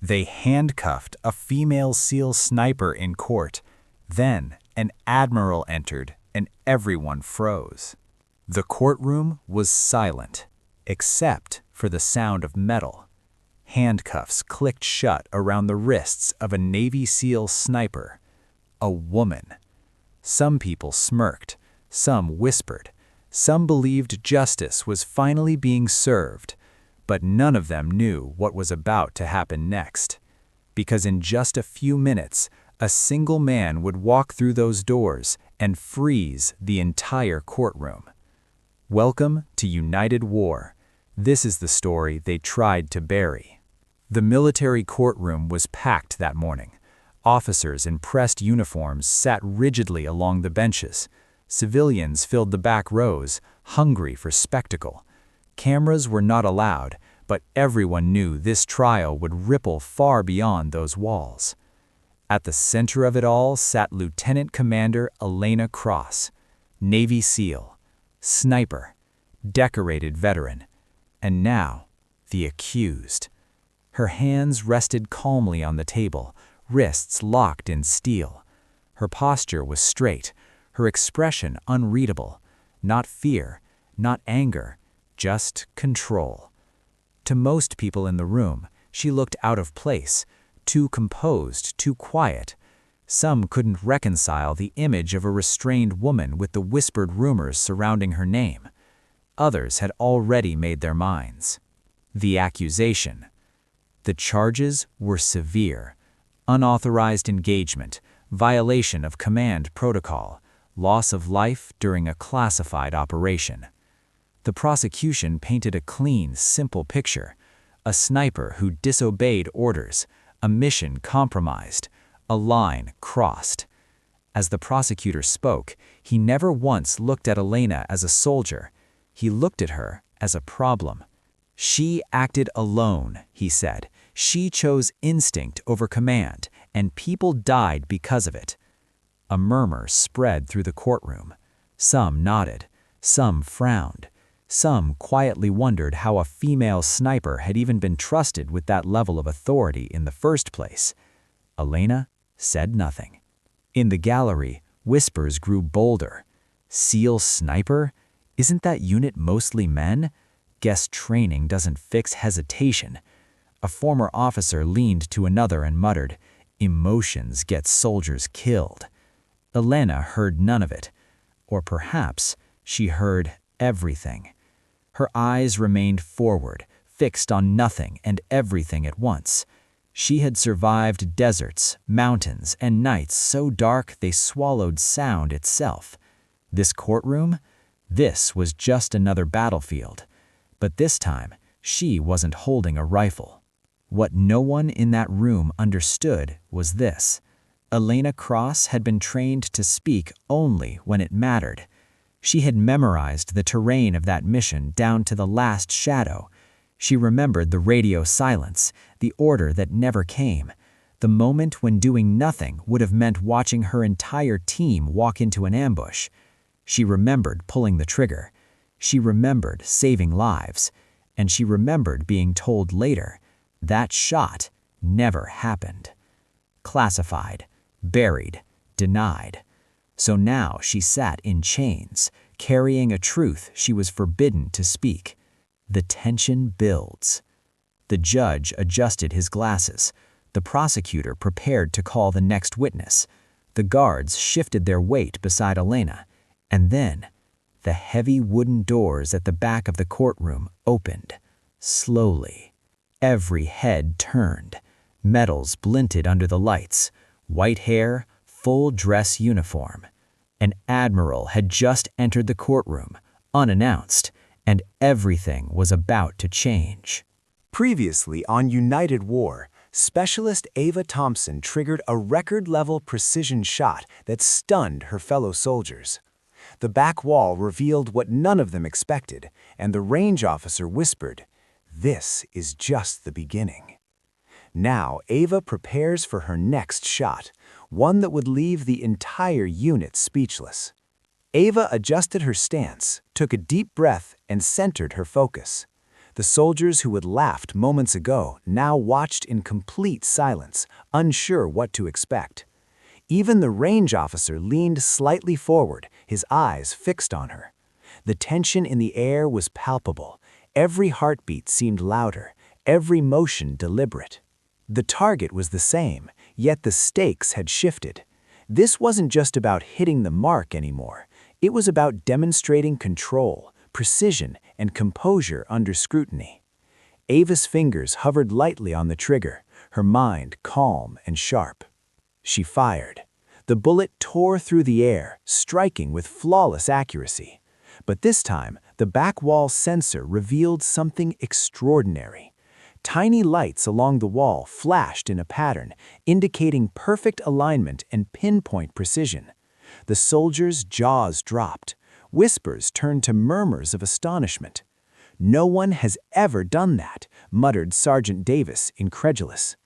They handcuffed a female SEAL sniper in court. Then an admiral entered, and everyone froze. The courtroom was silent, except for the sound of metal. Handcuffs clicked shut around the wrists of a Navy SEAL sniper. A woman. Some people smirked, some whispered, some believed justice was finally being served, but none of them knew what was about to happen next. Because in just a few minutes, a single man would walk through those doors and freeze the entire courtroom. Welcome to United War. This is the story they tried to bury. The military courtroom was packed that morning. Officers in pressed uniforms sat rigidly along the benches. Civilians filled the back rows, hungry for spectacle. Cameras were not allowed, but everyone knew this trial would ripple far beyond those walls. At the center of it all sat Lieutenant Commander Elena Cross, Navy SEAL, sniper, decorated veteran, and now the accused. Her hands rested calmly on the table, wrists locked in steel. Her posture was straight, her expression unreadable. Not fear, not anger, just control. To most people in the room, she looked out of place, too composed, too quiet. Some couldn't reconcile the image of a restrained woman with the whispered rumors surrounding her name. Others had already made their minds. The accusation. The charges were severe. Unauthorized engagement, violation of command protocol, loss of life during a classified operation. The prosecution painted a clean, simple picture. A sniper who disobeyed orders, a mission compromised, a line crossed. As the prosecutor spoke, he never once looked at Elena as a soldier. He looked at her as a problem. She acted alone, he said. She chose instinct over command, and people died because of it. A murmur spread through the courtroom. Some nodded, some frowned. Some quietly wondered how a female sniper had even been trusted with that level of authority in the first place. Elena said nothing. In the gallery, whispers grew bolder. SEAL sniper? Isn't that unit mostly men? Guess training doesn't fix hesitation. A former officer leaned to another and muttered, "Emotions get soldiers killed." Elena heard none of it. Or perhaps she heard everything. Her eyes remained forward, fixed on nothing and everything at once. She had survived deserts, mountains, and nights so dark they swallowed sound itself. This courtroom? This was just another battlefield. But this time, she wasn't holding a rifle. What no one in that room understood was this. Elena Cross had been trained to speak only when it mattered. She had memorized the terrain of that mission down to the last shadow. She remembered the radio silence, the order that never came, the moment when doing nothing would have meant watching her entire team walk into an ambush. She remembered pulling the trigger. She remembered saving lives. And she remembered being told later, that shot never happened. Classified, buried, denied. So now she sat in chains, carrying a truth she was forbidden to speak. The tension builds. The judge adjusted his glasses. The prosecutor prepared to call the next witness. The guards shifted their weight beside Elena. And then, the heavy wooden doors at the back of the courtroom opened, slowly. Every head turned. Metals glinted under the lights. White hair, full dress uniform. An admiral had just entered the courtroom, unannounced, and everything was about to change. Previously on United War, Specialist Ava Thompson triggered a record-level precision shot that stunned her fellow soldiers. The back wall revealed what none of them expected, and the range officer whispered, "This is just the beginning." Now Ava prepares for her next shot, one that would leave the entire unit speechless. Ava adjusted her stance, took a deep breath, and centered her focus. The soldiers who had laughed moments ago now watched in complete silence, unsure what to expect. Even the range officer leaned slightly forward, his eyes fixed on her. The tension in the air was palpable. Every heartbeat seemed louder, every motion deliberate. The target was the same, yet the stakes had shifted. This wasn't just about hitting the mark anymore. It was about demonstrating control, precision, and composure under scrutiny. Ava's fingers hovered lightly on the trigger, her mind calm and sharp. She fired. The bullet tore through the air, striking with flawless accuracy. But this time, the back wall sensor revealed something extraordinary. Tiny lights along the wall flashed in a pattern, indicating perfect alignment and pinpoint precision. The soldiers' jaws dropped. Whispers turned to murmurs of astonishment. "No one has ever done that," muttered Sergeant Davis, incredulous.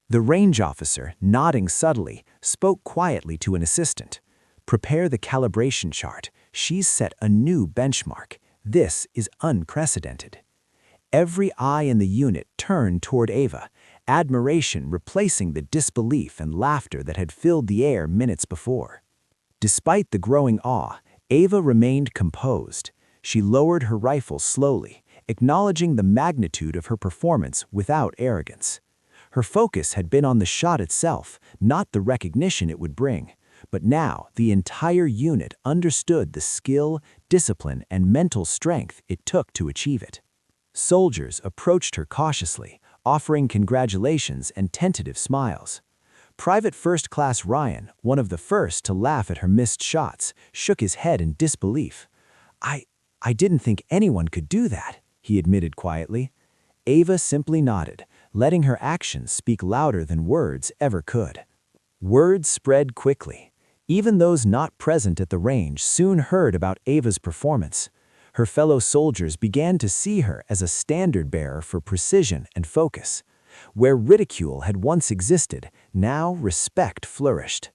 The range officer, nodding subtly, spoke quietly to an assistant. "Prepare the calibration chart. She's set a new benchmark. This is unprecedented." Every eye in the unit turned toward Ava, admiration replacing the disbelief and laughter that had filled the air minutes before. Despite the growing awe, Ava remained composed. She lowered her rifle slowly, acknowledging the magnitude of her performance without arrogance. Her focus had been on the shot itself, not the recognition it would bring. But now the entire unit understood the skill, discipline, and mental strength it took to achieve it. Soldiers approached her cautiously, offering congratulations and tentative smiles. Private First Class Ryan, one of the first to laugh at her missed shots, shook his head in disbelief. I didn't think anyone could do that," he admitted quietly. Ava simply nodded, letting her actions speak louder than words ever could. Word spread quickly. Even those not present at the range soon heard about Ava's performance. Her fellow soldiers began to see her as a standard-bearer for precision and focus. Where ridicule had once existed, now respect flourished.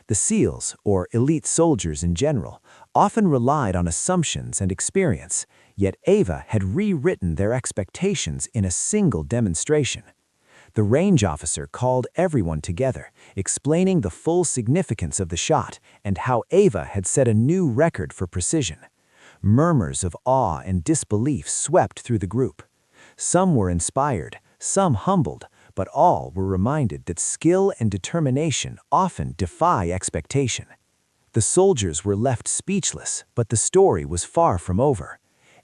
The SEALs, or elite soldiers in general, often relied on assumptions and experience, yet Ava had rewritten their expectations in a single demonstration. The range officer called everyone together, explaining the full significance of the shot and how Ava had set a new record for precision. Murmurs of awe and disbelief swept through the group. Some were inspired, some humbled, but all were reminded that skill and determination often defy expectation. The soldiers were left speechless, but the story was far from over.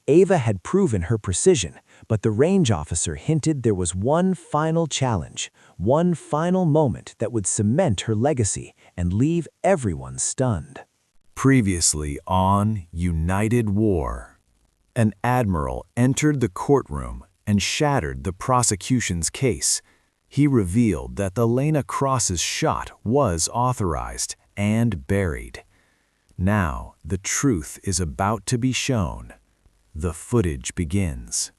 Ava had proven her precision, but the range officer hinted there was one final challenge, one final moment that would cement her legacy and leave everyone stunned. Previously on United War, an admiral entered the courtroom and shattered the prosecution's case. He revealed that Elena Cross's shot was authorized and buried. Now the truth is about to be shown. The footage begins.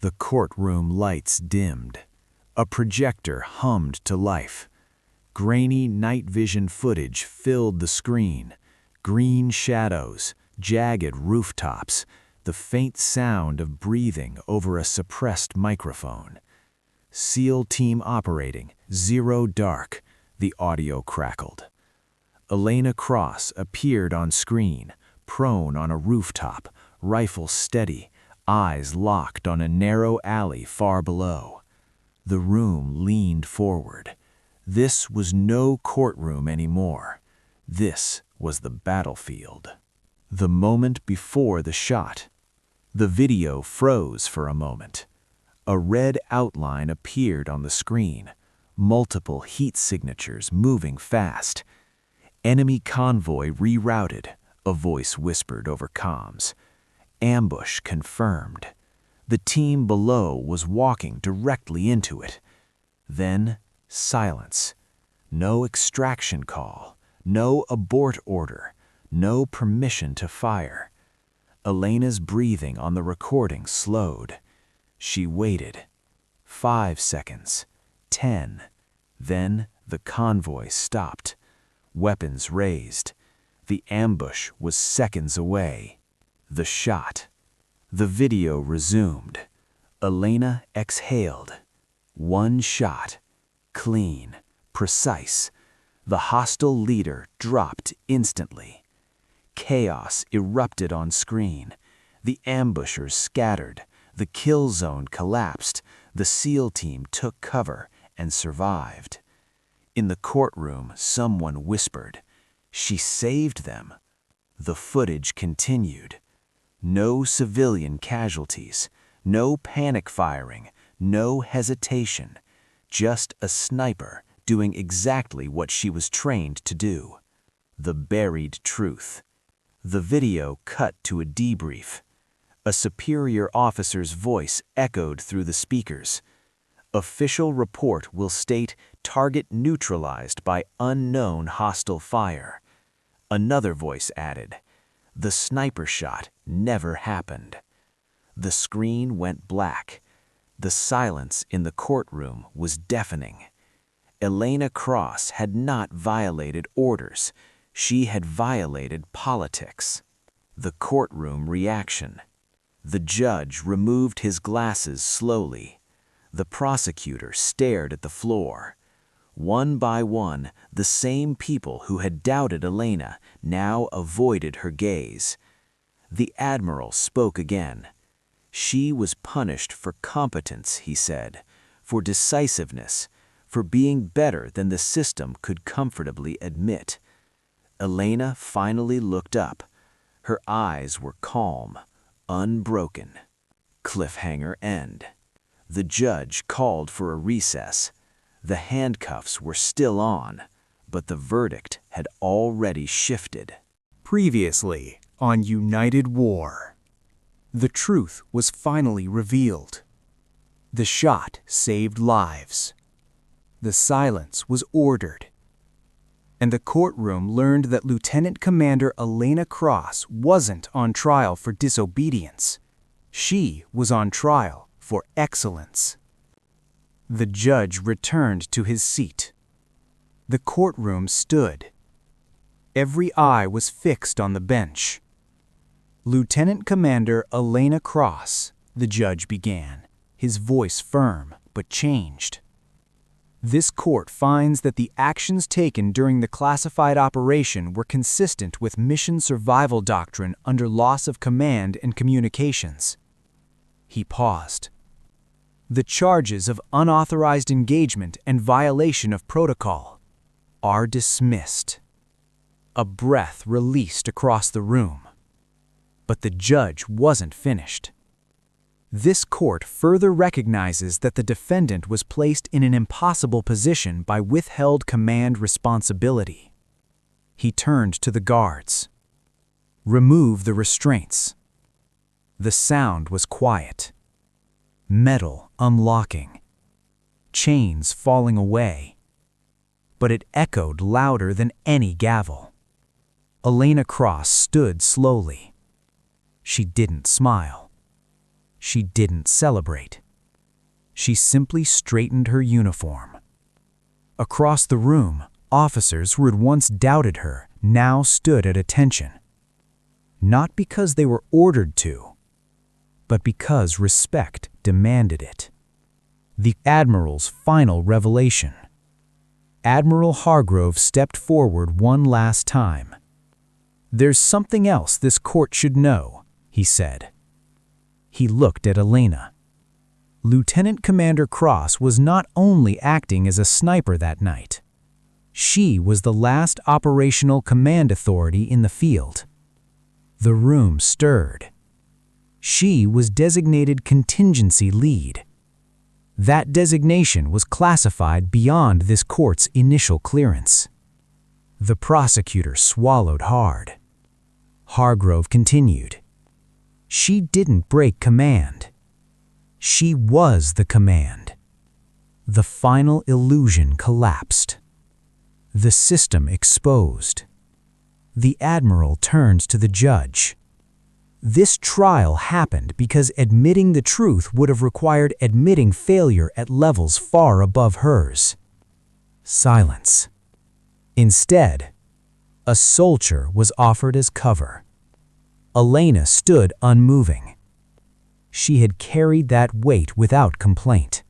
The courtroom lights dimmed. A projector hummed to life. Grainy night vision footage filled the screen. Green shadows, jagged rooftops, the faint sound of breathing over a suppressed microphone. SEAL team operating, zero dark, the audio crackled. Elena Cross appeared on screen, prone on a rooftop, rifle steady, eyes locked on a narrow alley far below. The room leaned forward. This was no courtroom anymore. This was the battlefield. The moment before the shot. The video froze for a moment. A red outline appeared on the screen, multiple heat signatures moving fast. Enemy convoy rerouted, a voice whispered over comms. Ambush confirmed. The team below was walking directly into it. Then, silence. No extraction call, no abort order, no permission to fire. Elena's breathing on the recording slowed. She waited. 5 seconds, 10. Then the convoy stopped. Weapons raised. The ambush was seconds away. The shot. The video resumed. Elena exhaled. One shot. Clean. Precise. The hostile leader dropped instantly. Chaos erupted on screen. The ambushers scattered. The kill zone collapsed. The SEAL team took cover and survived. In the courtroom, someone whispered, "She saved them." The footage continued. No civilian casualties, no panic firing, no hesitation, just a sniper doing exactly what she was trained to do. The buried truth. The video cut to a debrief. A superior officer's voice echoed through the speakers. Official report will state target neutralized by unknown hostile fire. Another voice added, "The sniper shot never happened." The screen went black. The silence in the courtroom was deafening. Elena Cross had not violated orders. She had violated politics. The courtroom reaction. The judge removed his glasses slowly. The prosecutor stared at the floor. One by one, the same people who had doubted Elena now avoided her gaze. The Admiral spoke again. She was punished for competence, he said, for decisiveness, for being better than the system could comfortably admit. Elena finally looked up. Her eyes were calm, unbroken. Cliffhanger end. The judge called for a recess. The handcuffs were still on, but the verdict had already shifted. Previously on United War. The truth was finally revealed. The shot saved lives. The silence was ordered. And the courtroom learned that Lieutenant Commander Elena Cross wasn't on trial for disobedience. She was on trial for excellence. The judge returned to his seat. The courtroom stood. Every eye was fixed on the bench. Lieutenant Commander Elena Cross, the judge began, his voice firm but changed. This court finds that the actions taken during the classified operation were consistent with mission survival doctrine under loss of command and communications. He paused. The charges of unauthorized engagement and violation of protocol are dismissed. A breath released across the room. But the judge wasn't finished. This court further recognizes that the defendant was placed in an impossible position by withheld command responsibility. He turned to the guards. "Remove the restraints." The sound was quiet. Metal unlocking. Chains falling away. But it echoed louder than any gavel. Elena Cross stood slowly. She didn't smile. She didn't celebrate. She simply straightened her uniform. Across the room, officers who had once doubted her now stood at attention. Not because they were ordered to, but because respect demanded it. The Admiral's final revelation. Admiral Hargrove stepped forward one last time. "There's something else this court should know," he said. He looked at Elena. Lieutenant Commander Cross was not only acting as a sniper that night. She was the last operational command authority in the field. The room stirred. She was designated contingency lead. That designation was classified beyond this court's initial clearance. The prosecutor swallowed hard. Hargrove continued. She didn't break command. She was the command. The final illusion collapsed. The system exposed. The Admiral turned to the judge. This trial happened because admitting the truth would have required admitting failure at levels far above hers. Silence. Instead, a soldier was offered as cover. Elena stood unmoving. she had carried that weight without complaint,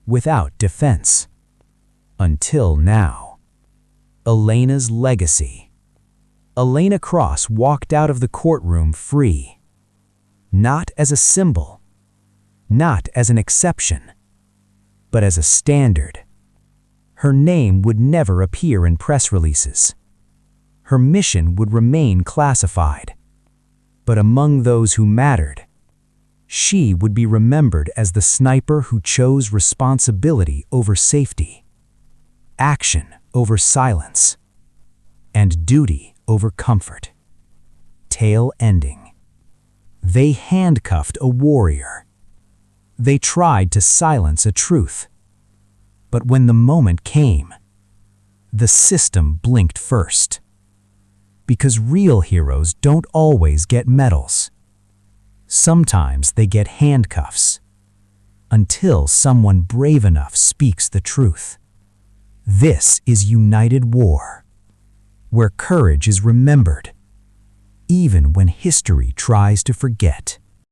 without defense. Until now. Elena's legacy. Elena Cross walked out of the courtroom free. Not as a symbol, not as an exception, but as a standard. Her name would never appear in press releases. Her mission would remain classified. But among those who mattered, she would be remembered as the sniper who chose responsibility over safety, action over silence, and duty over comfort. Tale ending. They handcuffed a warrior. They tried to silence a truth. But when the moment came, the system blinked first. Because real heroes don't always get medals. Sometimes they get handcuffs. Until someone brave enough speaks the truth. This is United War, where courage is remembered, even when history tries to forget.